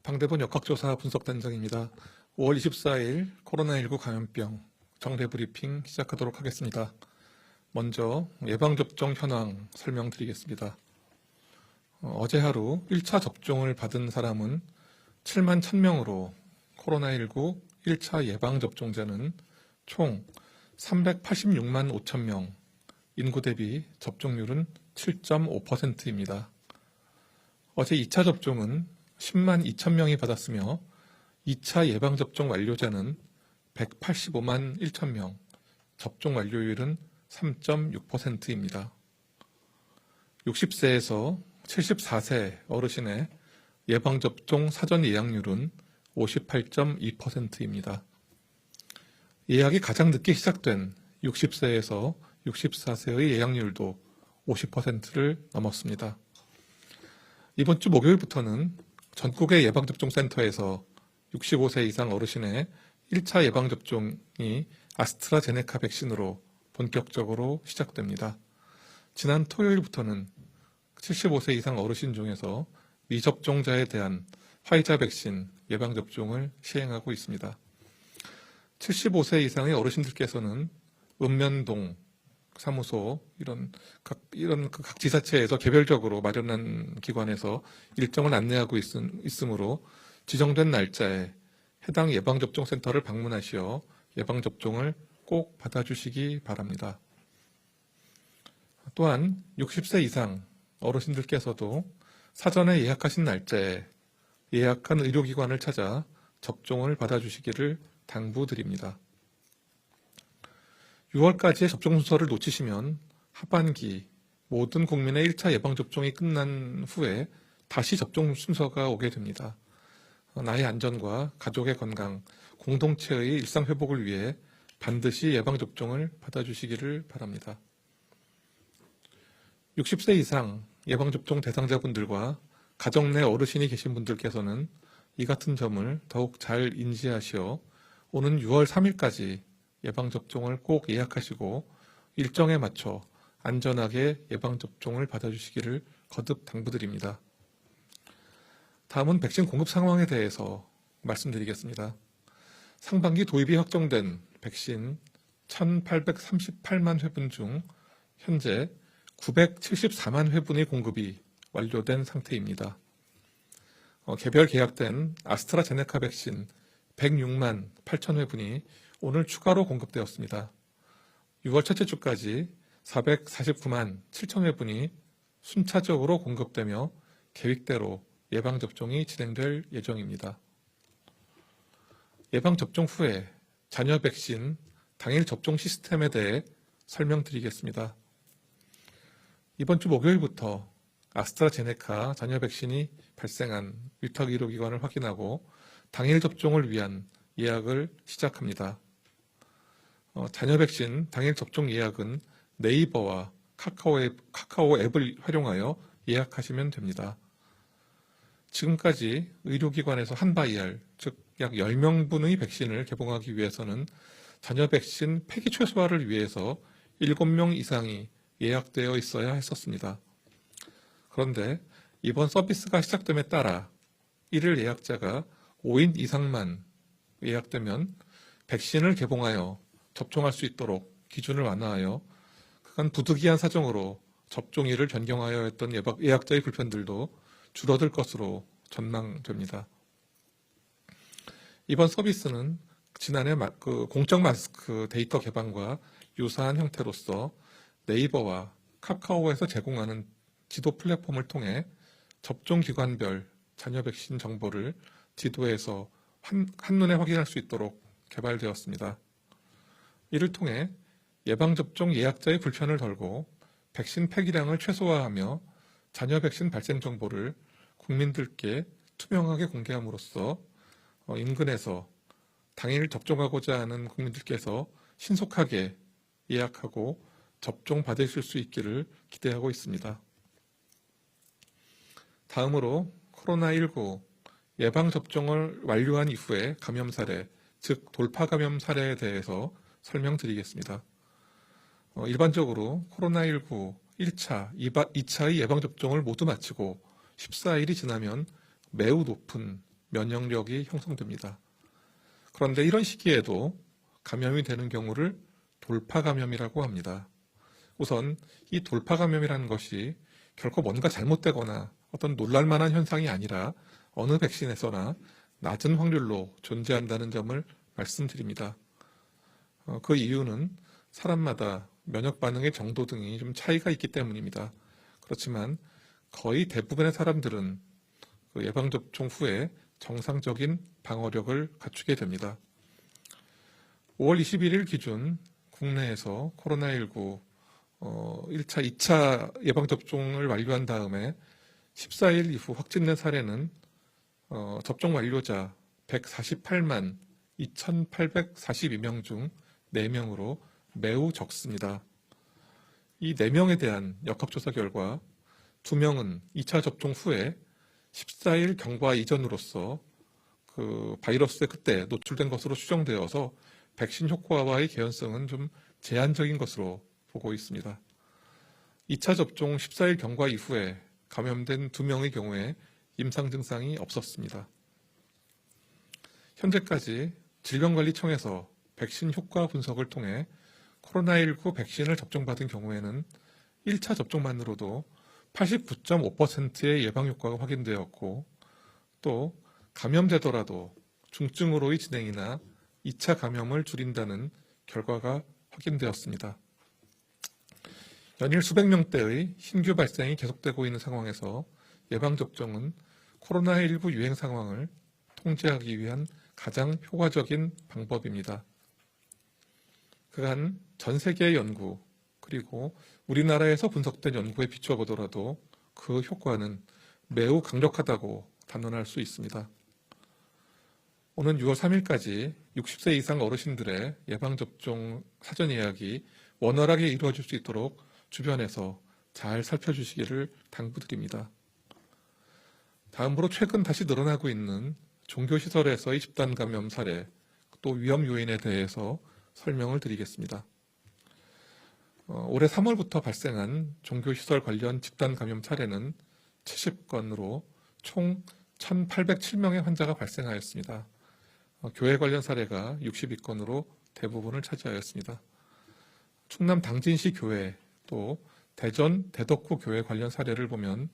방대본 역학조사 분석단장입니다. 5월 24일 코로나19 감염병 정례 브리핑 시작하도록 하겠습니다. 먼저 예방접종 현황 설명드리겠습니다. 어제 하루 1차 접종을 받은 사람은 7만 1000명으로 코로나19 1차 예방접종자는 총 386만 5천명, 인구 대비 접종률은 7.5%입니다. 어제 2차 접종은 10만 2천명이 받았으며 2차 예방접종 완료자는 185만 1천명, 접종 완료율은 3.6%입니다. 60세에서 74세 어르신의 예방접종 사전 예약률은 58.2%입니다. 예약이 가장 늦게 시작된 60세에서 64세의 예약률도 50%를 넘었습니다. 이번 주 목요일부터는 전국의 예방접종센터에서 65세 이상 어르신의 1차 예방접종이 아스트라제네카 백신으로 본격적으로 시작됩니다. 지난 토요일부터는 75세 이상 어르신 중에서 미접종자에 대한 화이자 백신 예방접종을 시행하고 있습니다. 75세 이상의 어르신들께서는 읍면동 사무소 이런 각 지자체에서 개별적으로 마련한 기관에서 일정을 안내하고 있으므로 지정된 날짜에 해당 예방접종센터를 방문하시어 예방접종을 꼭 받아주시기 바랍니다. 또한 60세 이상 어르신들께서도 사전에 예약하신 날짜에 예약한 의료기관을 찾아 접종을 받아주시기를 당부드립니다. 6월까지의 접종 순서를 놓치시면 하반기 모든 국민의 1차 예방접종이 끝난 후에 다시 접종 순서가 오게 됩니다. 나의 안전과 가족의 건강, 공동체의 일상회복을 위해 반드시 예방접종을 받아주시기를 바랍니다. 60세 이상 예방접종 대상자분들과 가정 내 어르신이 계신 분들께서는 이 같은 점을 더욱 잘 인지하시어 오는 6월 3일까지 예방접종을 꼭 예약하시고 일정에 맞춰 안전하게 예방접종을 받아주시기를 거듭 당부드립니다. 다음은 백신 공급 상황에 대해서 말씀드리겠습니다. 상반기 도입이 확정된 백신 1838만 회분 중 현재 974만 회분의 공급이 완료된 상태입니다. 개별 계약된 아스트라제네카 백신 106만 8천 회분이 오늘 추가로 공급되었습니다. 6월 첫째 주까지 449만 7천 회분이 순차적으로 공급되며 계획대로 예방접종이 진행될 예정입니다. 예방접종 후에 잔여 백신 당일 접종 시스템에 대해 설명드리겠습니다. 이번 주 목요일부터 아스트라제네카 잔여 백신이 발생한 위탁의료기관을 확인하고 당일 접종을 위한 예약을 시작합니다. 잔여 백신 당일 접종 예약은 네이버와 카카오 앱을 활용하여 예약하시면 됩니다. 지금까지 의료기관에서 한 바이알, 즉 약 10명분의 백신을 개봉하기 위해서는 잔여 백신 폐기 최소화를 위해서 7명 이상이 예약되어 있어야 했었습니다. 그런데 이번 서비스가 시작됨에 따라 1일 예약자가 5인 이상만 예약되면 백신을 개봉하여 접종할 수 있도록 기준을 완화하여 그간 부득이한 사정으로 접종일을 변경하여 했던 예약자의 불편들도 줄어들 것으로 전망됩니다. 이번 서비스는 지난해 공적 마스크 데이터 개방과 유사한 형태로서 네이버와 카카오에서 제공하는 지도 플랫폼을 통해 접종 기관별 잔여 백신 정보를 지도에서 한눈에 확인할 수 있도록 개발되었습니다. 이를 통해 예방접종 예약자의 불편을 덜고 백신 폐기량을 최소화하며 잔여 백신 발생 정보를 국민들께 투명하게 공개함으로써 인근에서 당일 접종하고자 하는 국민들께서 신속하게 예약하고 접종 받으실 수 있기를 기대하고 있습니다. 다음으로 코로나19 예방접종을 완료한 이후의 감염 사례, 즉 돌파 감염 사례에 대해서 설명드리겠습니다. 일반적으로 코로나19 1차, 2차의 예방접종을 모두 마치고 14일이 지나면 매우 높은 면역력이 형성됩니다. 그런데 이런 시기에도 감염이 되는 경우를 돌파 감염이라고 합니다. 우선 이 돌파 감염이라는 것이 결코 뭔가 잘못되거나 어떤 놀랄만한 현상이 아니라 어느 백신에서나 낮은 확률로 존재한다는 점을 말씀드립니다. 그 이유는 사람마다 면역 반응의 정도 등이 좀 차이가 있기 때문입니다. 그렇지만 거의 대부분의 사람들은 그 예방접종 후에 정상적인 방어력을 갖추게 됩니다. 5월 21일 기준 국내에서 코로나19 1차, 2차 예방접종을 완료한 다음에 14일 이후 확진된 사례는 접종 완료자 148만 2,842명 중 4명으로 매우 적습니다. 이 4명에 대한 역학조사 결과 2명은 2차 접종 후에 14일 경과 이전으로서 그 바이러스에 그때 노출된 것으로 추정되어서 백신 효과와의 개연성은 좀 제한적인 것으로 보고 있습니다. 2차 접종 14일 경과 이후에 감염된 2명의 경우에 임상 증상이 없었습니다. 현재까지 질병관리청에서 백신 효과 분석을 통해 코로나19 백신을 접종받은 경우에는 1차 접종만으로도 89.5%의 예방 효과가 확인되었고, 또 감염되더라도 중증으로의 진행이나 2차 감염을 줄인다는 결과가 확인되었습니다. 연일 수백 명대의 신규 발생이 계속되고 있는 상황에서 예방접종은 코로나19 유행 상황을 통제하기 위한 가장 효과적인 방법입니다. 그간 전 세계의 연구, 그리고 우리나라에서 분석된 연구에 비추어 보더라도 그 효과는 매우 강력하다고 단언할 수 있습니다. 오는 6월 3일까지 60세 이상 어르신들의 예방접종 사전 예약이 원활하게 이루어질 수 있도록 주변에서 잘 살펴주시기를 당부드립니다. 다음으로 최근 다시 늘어나고 있는 종교시설에서의 집단 감염 사례, 또 위험 요인에 대해서 설명을 드리겠습니다. 올해 3월부터 발생한 종교시설 관련 집단 감염 사례는 70건으로 총 1,807명의 환자가 발생하였습니다. 교회 관련 사례가 62건으로 대부분을 차지하였습니다. 충남 당진시 교회, 또 대전 대덕구 교회 관련 사례를 보면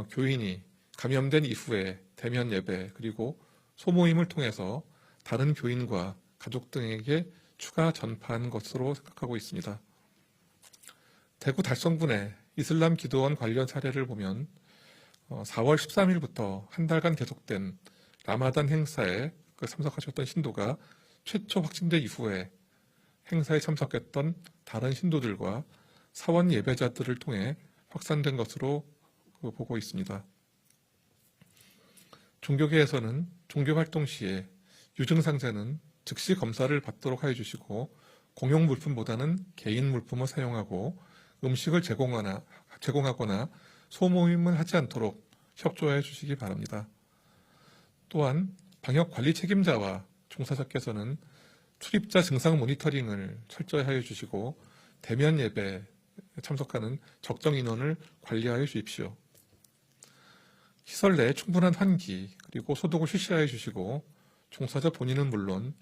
교인이 감염된 이후에 대면 예배 그리고 소모임을 통해서 다른 교인과 가족 등에게 추가 전파한 것으로 생각하고 있습니다. 대구 달성군의 이슬람 기도원 관련 사례를 보면 4월 13일부터 한 달간 계속된 라마단 행사에 참석하셨던 신도가 최초 확진된 이후에 행사에 참석했던 다른 신도들과 사원 예배자들을 통해 확산된 것으로 보고 있습니다. 종교계에서는 종교활동 시에 유증상자는 즉시 검사를 받도록 하여 주시고 공용 물품보다는 개인 물품을 사용하고 음식을 제공하거나 소모임을 하지 않도록 협조해 주시기 바랍니다. 또한 방역관리 책임자와 종사자께서는 출입자 증상 모니터링을 철저히 하여 주시고 대면 예배에 참석하는 적정 인원을 관리하여 주십시오. 시설 내에 충분한 환기 그리고 소독을 실시하여 주시고 종사자 본인은 물론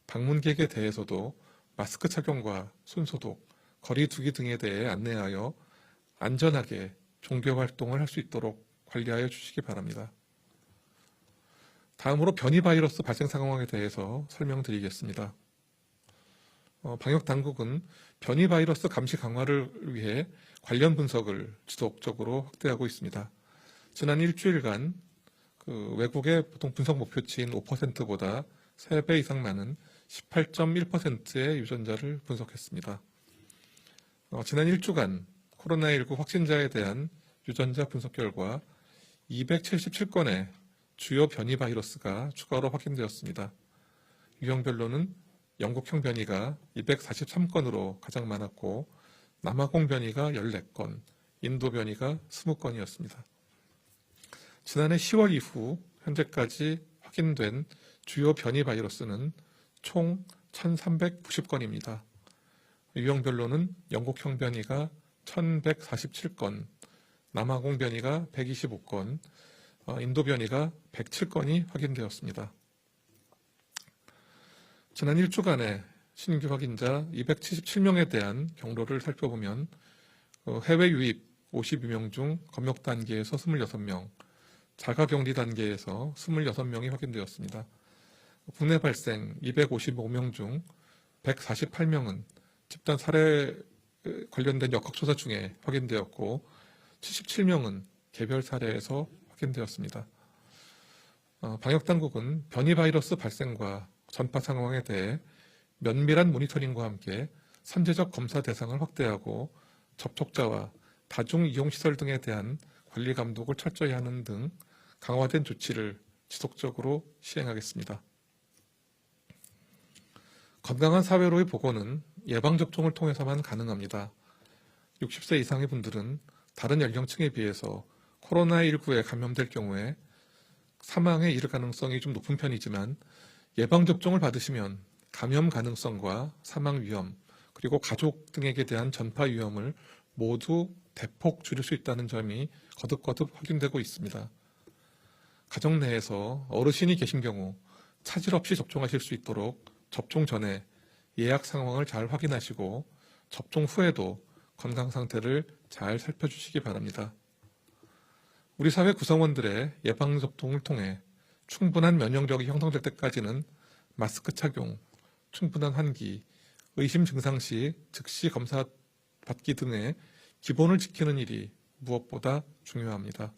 방문객에 대해서도 마스크 착용과 손소독, 거리 두기 등에 대해 안내하여 안전하게 종교 활동을 할 수 있도록 관리하여 주시기 바랍니다. 다음으로 변이 바이러스 발생 상황에 대해서 설명드리겠습니다. 방역당국은 변이 바이러스 감시 강화를 위해 관련 분석을 지속적으로 확대하고 있습니다. 지난 일주일간 외국의 보통 분석 목표치인 5%보다 3배 이상 많은 18.1%의 유전자를 분석했습니다. 지난 일주간 코로나19 확진자에 대한 유전자 분석 결과 277건의 주요 변이 바이러스가 추가로 확인되었습니다. 유형별로는 영국형 변이가 243건으로 가장 많았고 남아공 변이가 14건, 인도 변이가 20건이었습니다. 지난해 10월 이후 현재까지 확인된 주요 변이 바이러스는 총 1,390건입니다. 유형별로는 영국형 변이가 1,147건, 남아공 변이가 125건, 인도 변이가 107건이 확인되었습니다. 지난 1주간의 신규 확진자 277명에 대한 경로를 살펴보면 해외 유입 52명 중 검역 단계에서 26명, 자가격리 단계에서 26명이 확인되었습니다. 국내 발생 255명 중 148명은 집단 살해 관련된 역학조사 중에 확인되었고 77명은 개별 사례에서 확인되었습니다. 방역당국은 변이 바이러스 발생과 전파 상황에 대해 면밀한 모니터링과 함께 선제적 검사 대상을 확대하고 접촉자와 다중이용시설 등에 대한 관리 감독을 철저히 하는 등 강화된 조치를 지속적으로 시행하겠습니다. 건강한 사회로의 보건은 예방접종을 통해서만 가능합니다. 60세 이상의 분들은 다른 연령층에 비해서 코로나19에 감염될 경우에 사망에 이를 가능성이 좀 높은 편이지만 예방접종을 받으시면 감염 가능성과 사망 위험, 그리고 가족 등에게 대한 전파 위험을 모두 대폭 줄일 수 있다는 점이 거듭거듭 확인되고 있습니다. 가정 내에서 어르신이 계신 경우 차질 없이 접종하실 수 있도록 접종 전에 예약 상황을 잘 확인하시고 접종 후에도 건강 상태를 잘 살펴주시기 바랍니다. 우리 사회 구성원들의 예방접종을 통해 충분한 면역력이 형성될 때까지는 마스크 착용, 충분한 환기, 의심 증상 시 즉시 검사 받기 등의 기본을 지키는 일이 무엇보다 중요합니다.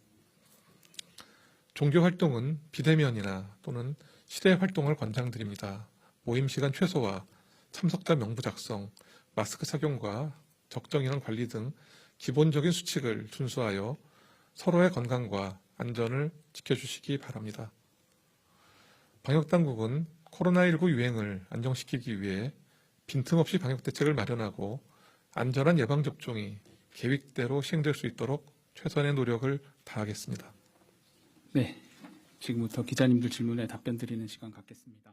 종교 활동은 비대면이나 또는 실외 활동을 권장드립니다. 모임 시간 최소화, 참석자 명부 작성, 마스크 착용과 적정 인원 관리 등 기본적인 수칙을 준수하여 서로의 건강과 안전을 지켜주시기 바랍니다. 방역당국은 코로나19 유행을 안정시키기 위해 빈틈없이 방역대책을 마련하고 안전한 예방접종이 계획대로 시행될 수 있도록 최선의 노력을 다하겠습니다. 네, 지금부터 기자님들 질문에 답변 드리는 시간 갖겠습니다.